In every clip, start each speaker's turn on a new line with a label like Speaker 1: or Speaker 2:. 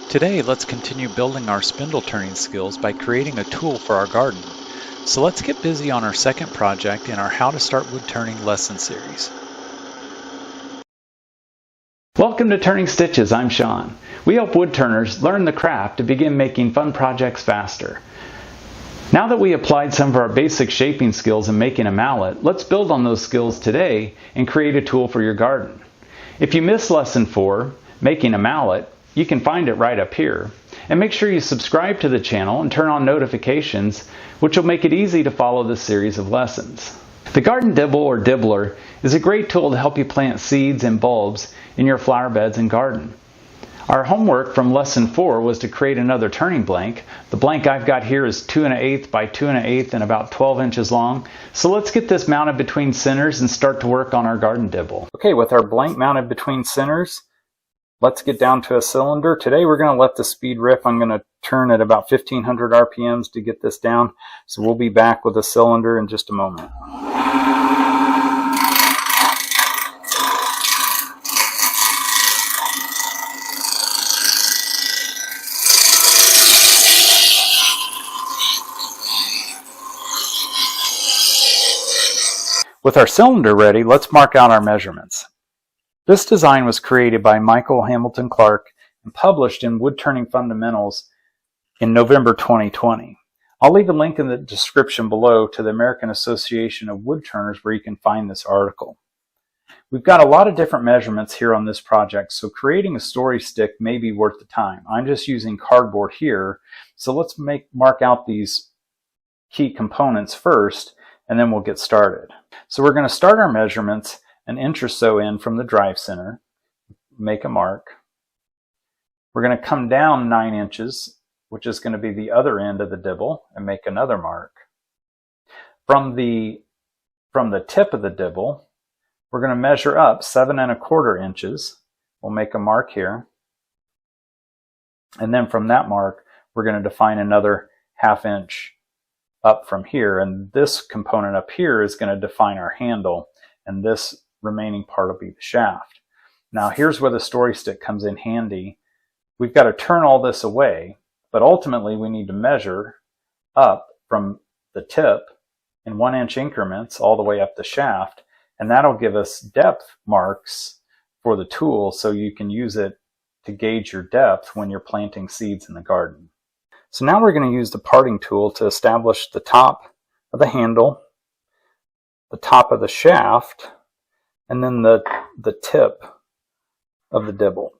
Speaker 1: Today, let's continue building our spindle turning skills by creating a tool for our garden. So let's get busy on our second project in our How to Start Wood Turning lesson series.
Speaker 2: Welcome to Turning Stitches, I'm Sean. We help woodturners learn the craft to begin making fun projects faster. Now that we applied some of our basic shaping skills in making a mallet, let's build on those skills today and create a tool for your garden. If you missed lesson 4, making a mallet, you can find it right up here. And make sure you subscribe to the channel and turn on notifications, which will make it easy to follow this series of lessons. The garden dibble or dibbler is a great tool to help you plant seeds and bulbs in your flower beds and garden. Our homework from lesson 4 was to create another turning blank. The blank I've got here is 2 1/8 by 2 1/8 and about 12 inches long. So let's get this mounted between centers and start to work on our garden dibble. Okay, with our blank mounted between centers, let's get down to a cylinder. Today we're going to let the speed riff. I'm going to turn at about 1500 RPMs to get this down. So we'll be back with a cylinder in just a moment. With our cylinder ready, let's mark out our measurements. This design was created by Michael Hamilton Clark and published in Woodturning Fundamentals in November 2020. I'll leave a link in the description below to the American Association of Woodturners where you can find this article. We've got a lot of different measurements here on this project, so creating a story stick may be worth the time. I'm just using cardboard here, so let's mark out these key components first, and then we'll get started. So we're going to start our measurements an inch or so in from the drive center, make a mark. We're going to come down 9 inches, which is going to be the other end of the dibble, and make another mark. From the tip of the dibble, we're going to measure up 7 1/4 inches. We'll make a mark here. And then from that mark, we're going to define another 1/2 inch up from here, and this component up here is going to define our handle, and this remaining part will be the shaft. Now here's where the story stick comes in handy. We've got to turn all this away, but ultimately we need to measure up from the tip in 1 inch increments all the way up the shaft, and that'll give us depth marks for the tool so you can use it to gauge your depth when you're planting seeds in the garden. So now we're going to use the parting tool to establish the top of the handle, the top of the shaft, and then the tip of the dibble.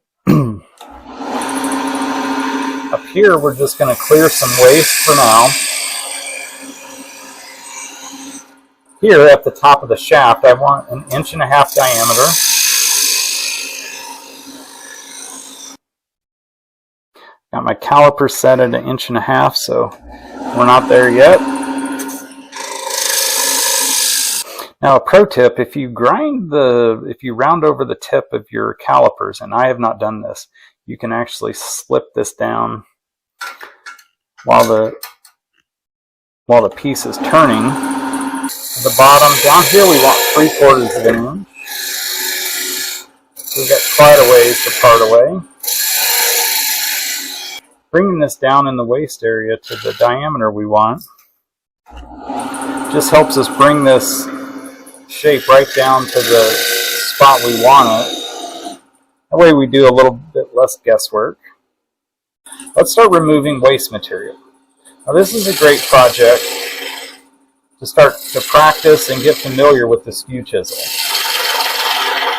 Speaker 2: Up here we're just going to clear some waste for now. Here at the top of the shaft I want 1.5 inch diameter. Got my caliper set at 1.5 inches, so we're not there yet. Now a pro tip, if you round over the tip of your calipers, and I have not done this, you can actually slip this down while the piece is turning. At the bottom, down here we want 3/4 of an inch. We've got quite a ways to part away. Bringing this down in the waist area to the diameter we want just helps us bring this shape right down to the spot we want it. That way we do a little bit less guesswork. Let's start removing waste material. Now this is a great project to start to practice and get familiar with the skew chisel.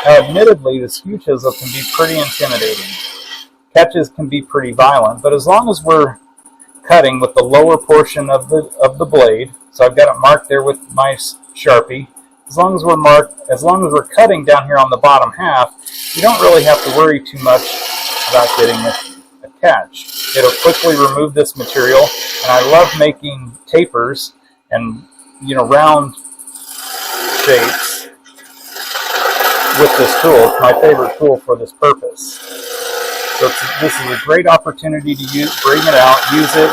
Speaker 2: Now admittedly, the skew chisel can be pretty intimidating. Catches can be pretty violent, but as long as we're cutting with the lower portion of the blade, so I've got it marked there with my Sharpie, as long as we're cutting down here on the bottom half, you don't really have to worry too much about getting a catch. It'll quickly remove this material, and I love making tapers and round shapes with this tool. It's my favorite tool for this purpose. So this is a great opportunity to bring it out, use it,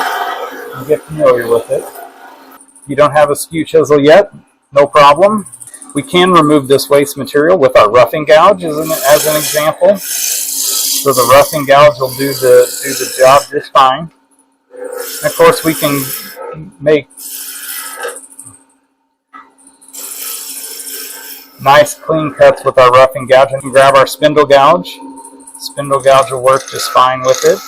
Speaker 2: and get familiar with it. If you don't have a skew chisel yet, no problem. We can remove this waste material with our roughing gouge as an example. So the roughing gouge will do the job just fine. And of course, we can make nice clean cuts with our roughing gouge. And grab our spindle gouge. Spindle gouge will work just fine with it.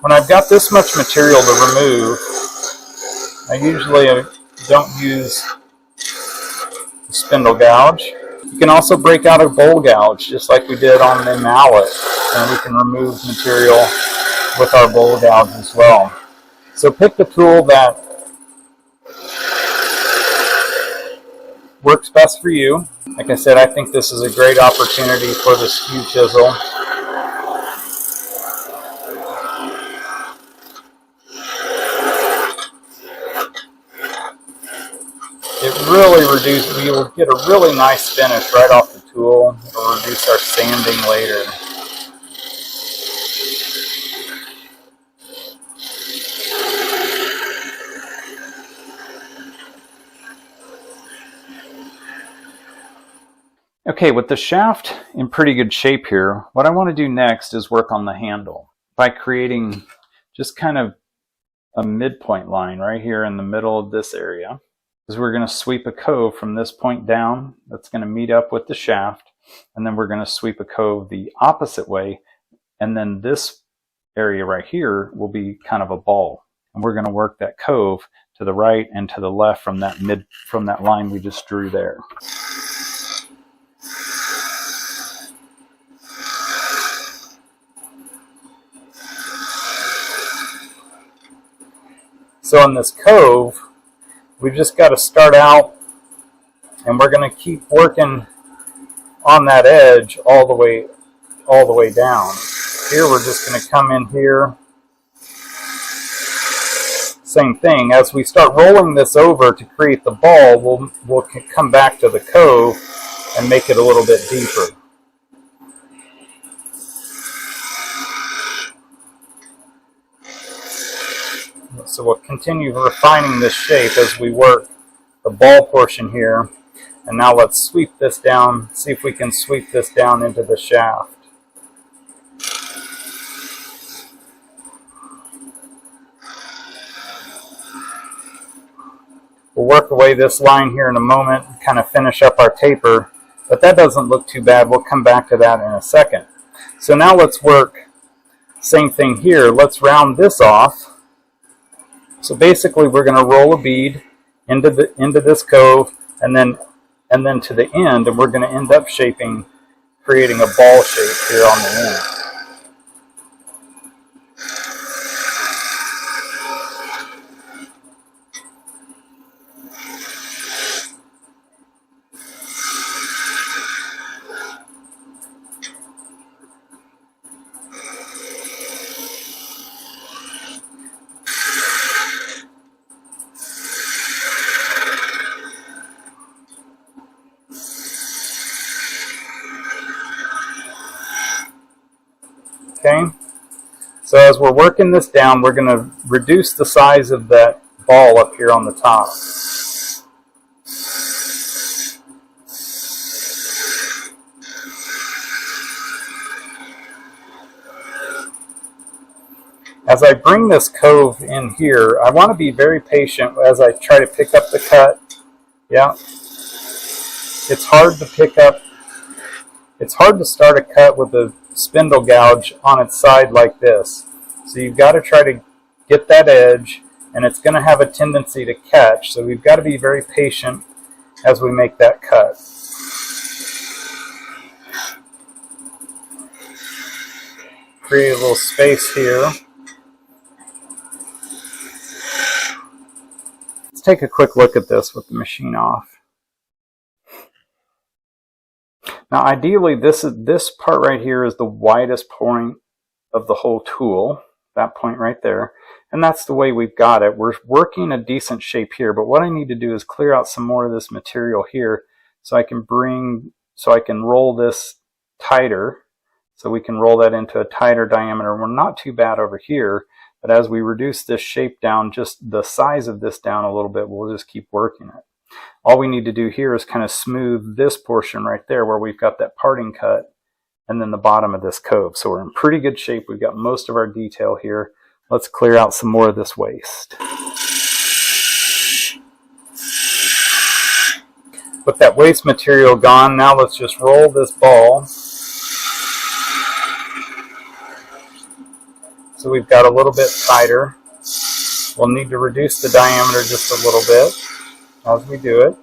Speaker 2: When I've got this much material to remove, I usually don't use the spindle gouge. You can also break out a bowl gouge, just like we did on the mallet, and we can remove material with our bowl gouge as well. So pick the tool that works best for you. Like I said, I think this is a great opportunity for the skew chisel. It really reduces, we will get a really nice finish right off the tool. It will reduce our sanding later.
Speaker 1: Okay, with the shaft in pretty good shape here, what I want to do next is work on the handle by creating just kind of a midpoint line right here in the middle of this area. Is we're going to sweep a cove from this point down. That's going to meet up with the shaft, and then we're going to sweep a cove the opposite way, and then this area right here will be kind of a ball, and we're going to work that cove to the right and to the left from that line we just drew there.
Speaker 2: So in this cove, we've just got to start out, and we're going to keep working on that edge all the way down. Here we're just going to come in here. Same thing. As we start rolling this over to create the ball, we'll come back to the cove and make it a little bit deeper. So we'll continue refining this shape as we work the ball portion here. And now let's sweep this down, see if we can sweep this down into the shaft. We'll work away this line here in a moment, kind of finish up our taper, but that doesn't look too bad. We'll come back to that in a second. So now let's work, same thing here. Let's round this off. So basically we're going to roll a bead into this cove and then to the end, and we're going to end up creating a ball shape here on the end. Okay, so as we're working this down, we're going to reduce the size of that ball up here on the top. As I bring this cove in here, I want to be very patient as I try to pick up the cut. Yeah, it's hard to pick up. It's hard to start a cut with a spindle gouge on its side like this. So you've got to try to get that edge, and it's going to have a tendency to catch. So we've got to be very patient as we make that cut. Create a little space here. Let's take a quick look at this with the machine off. Now ideally this part right here is the widest point of the whole tool, that point right there, and that's the way we've got it. We're working a decent shape here, but what I need to do is clear out some more of this material here so I can roll this tighter, so we can roll that into a tighter diameter. We're not too bad over here, but as we reduce this shape down, just the size of this down a little bit, we'll just keep working it. All we need to do here is kind of smooth this portion right there where we've got that parting cut and then the bottom of this cove. So we're in pretty good shape. We've got most of our detail here. Let's clear out some more of this waste. With that waste material gone, now let's just roll this ball. So we've got a little bit tighter. We'll need to reduce the diameter just a little bit as we do it.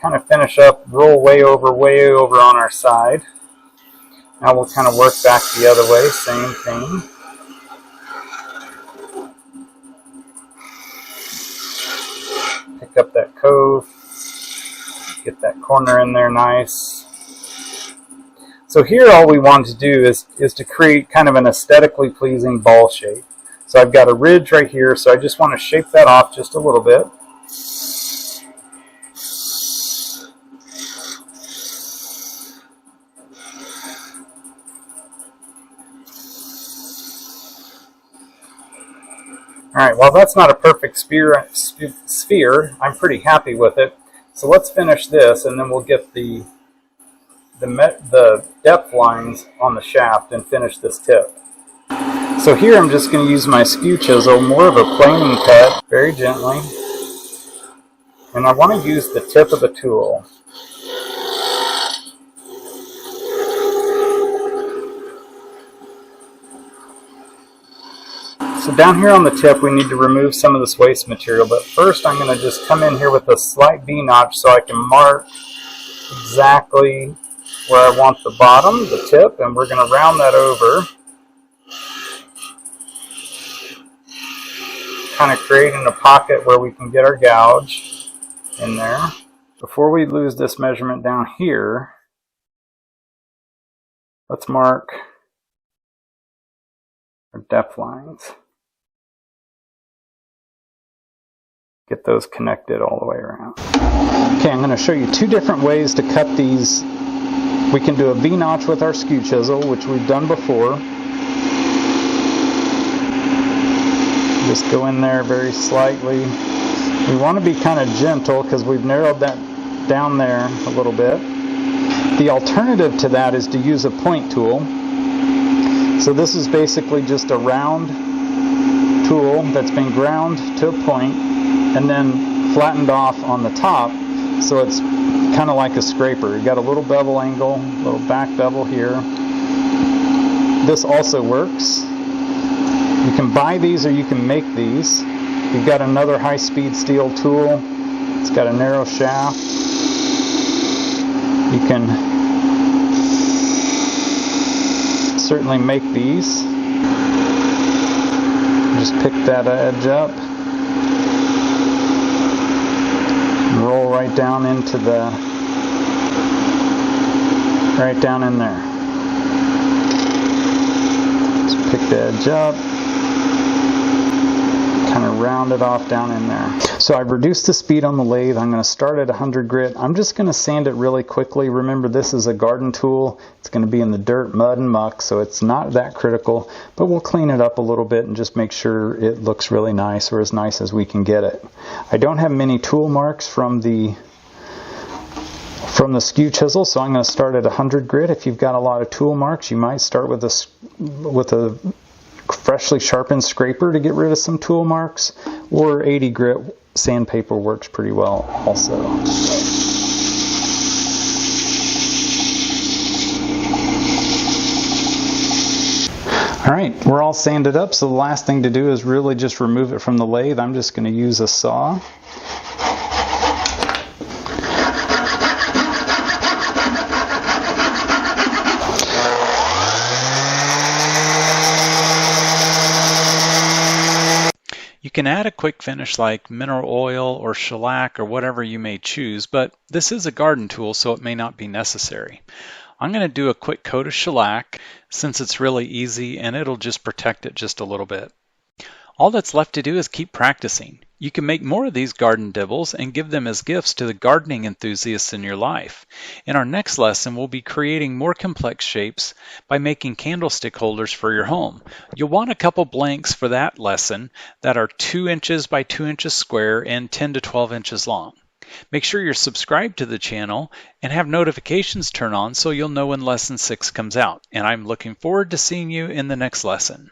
Speaker 2: Kind of finish up, roll way over on our side. Now we'll kind of work back the other way, same thing. Pick up that cove, get that corner in there nice. So here all we want to do is to create kind of an aesthetically pleasing ball shape. So I've got a ridge right here, so I just want to shape that off just a little bit. Alright, well that's not a perfect sphere, I'm pretty happy with it. So let's finish this and then we'll get the depth lines on the shaft and finish this tip. So here I'm just going to use my skew chisel, more of a planing cut, very gently. And I want to use the tip of the tool. So down here on the tip we need to remove some of this waste material, but first I'm going to just come in here with a slight V-notch so I can mark exactly where I want the bottom, the tip, and we're going to round that over, kind of creating a pocket where we can get our gouge in there. Before we lose this measurement down here, let's mark our depth lines. Get those connected all the way around. Okay, I'm going to show you two different ways to cut these. We can do a V-notch with our skew chisel, which we've done before. Just go in there very slightly. We want to be kind of gentle because we've narrowed that down there a little bit. The alternative to that is to use a point tool. So this is basically just a round tool that's been ground to a point and then flattened off on the top, so it's kind of like a scraper. You got a little bevel angle, a little back bevel here. This also works. You can buy these or you can make these. You've got another high-speed steel tool. It's got a narrow shaft. You can certainly make these. Just pick that edge up. Roll right down into right down in there. Just pick the edge up, kind of round it off down in there. So I've reduced the speed on the lathe. I'm going to start at 100 grit. I'm just going to sand it really quickly. Remember, this is a garden tool. It's going to be in the dirt, mud, and muck, so it's not that critical, but we'll clean it up a little bit and just make sure it looks really nice, or as nice as we can get it. I don't have many tool marks from the skew chisel, so I'm going to start at 100 grit. If you've got a lot of tool marks, you might start with a freshly sharpened scraper to get rid of some tool marks, or 80 grit sandpaper works pretty well also. Alright, we're all sanded up, so the last thing to do is really just remove it from the lathe. I'm just going to use a saw.
Speaker 1: You can add a quick finish like mineral oil or shellac or whatever you may choose, but this is a garden tool, so it may not be necessary. I'm going to do a quick coat of shellac since it's really easy and it'll just protect it just a little bit.
Speaker 3: All that's left to do is keep practicing. You can make more of these garden dibbles and give them as gifts to the gardening enthusiasts in your life. In our next lesson, we'll be creating more complex shapes by making candlestick holders for your home. You'll want a couple blanks for that lesson that are 2 inches by 2 inches square and 10 to 12 inches long. Make sure you're subscribed to the channel and have notifications turned on so you'll know when lesson 6 comes out. And I'm looking forward to seeing you in the next lesson.